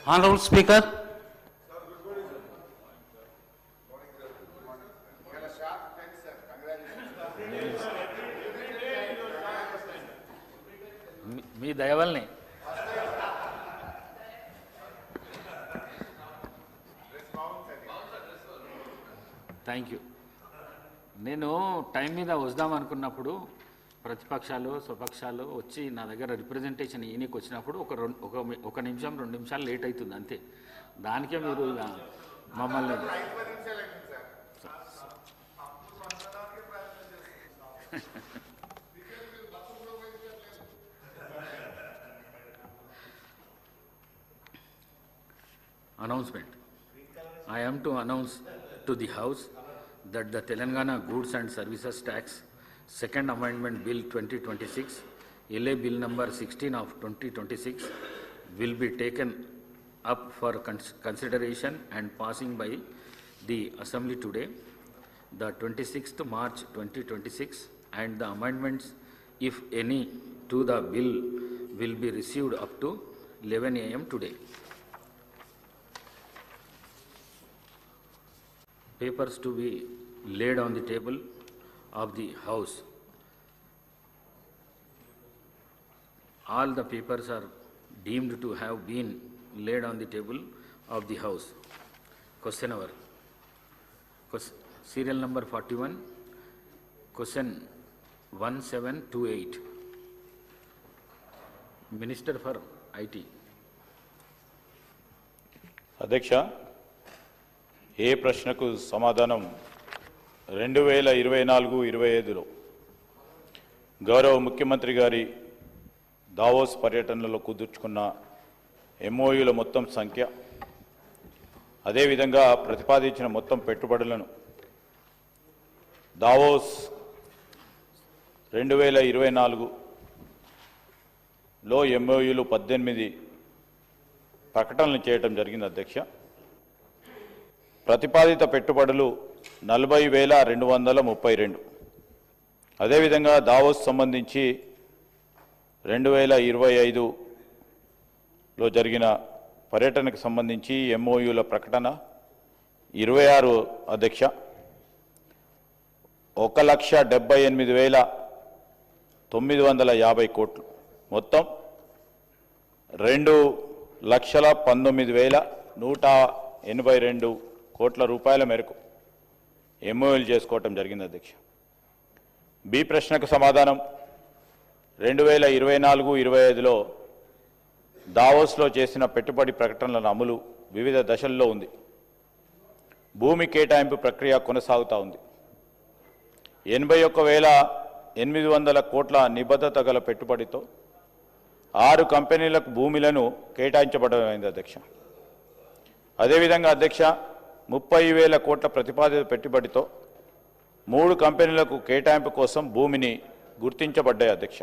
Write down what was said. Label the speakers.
Speaker 1: Honorable Speaker. మీ దయవల్ని thank you. నేను టైం మీద వద్దాం అనుకున్నప్పుడు ప్రతిపక్షాలు స్వపక్షాలు వచ్చి నా దగ్గర రిప్రజెంటేషన్ ఈయనకి వచ్చినప్పుడు ఒక నిమిషం 2 నిమిషాలు లేట్ అవుతుంది అంతే. దానికే మీరు మమ్మల్ని announcement. I am to announce to the House that the Telangana Goods and Services Tax Second Amendment Bill 2026, LA Bill number 16 of 2026 will be taken up for consideration and passing by the Assembly today, the 26th March 2026, and the amendments, if any, to the bill will be received up to 11 a.m. today. Papers to be laid on the table of the House. All the papers are deemed to have been laid on the table of the House. Question hour. Serial number 41. Question 1728. Minister for IT.
Speaker 2: Adhyaksha, ఏ ప్రశ్నకు సమాధానం 2024-25లో గౌరవ ముఖ్యమంత్రి గారి Davos పర్యటనలో కుదుర్చుకున్న ఎంఓయూల మొత్తం సంఖ్య, అదేవిధంగా ప్రతిపాదించిన మొత్తం పెట్టుబడులను దావోస్ 2024లో ఎంఓయూలు 18 ప్రకటనలు చేయడం జరిగింది అధ్యక్ష. ప్రతిపాదిత పెట్టుబడులు 40,232. అదేవిధంగా దావోస్ సంబంధించి 2025లో జరిగిన పర్యటనకు సంబంధించి ఎంఓయూల ప్రకటన 26 అధ్యక్ష. 1,78,950 కోట్లు, మొత్తం 2,19,182 కోట్ల రూపాయల మేరకు ఎంఓయూలు చేసుకోవటం జరిగింది అధ్యక్ష. బి ప్రశ్నకు సమాధానం 2024-25లో దావోస్లో చేసిన పెట్టుబడి ప్రకటనల అమలు వివిధ దశల్లో ఉంది. భూమి కేటాయింపు ప్రక్రియ కొనసాగుతూ ఉంది. 81,800 కోట్ల నిబద్ధత గల పెట్టుబడితో 6 కంపెనీలకు భూములను కేటాయించబడమైంది అధ్యక్ష. అదేవిధంగా అధ్యక్ష 30,000 కోట్ల ప్రతిపాదిత పెట్టుబడితో 3 కంపెనీలకు కేటాయింపు కోసం భూమిని గుర్తించబడ్డాయి అధ్యక్ష.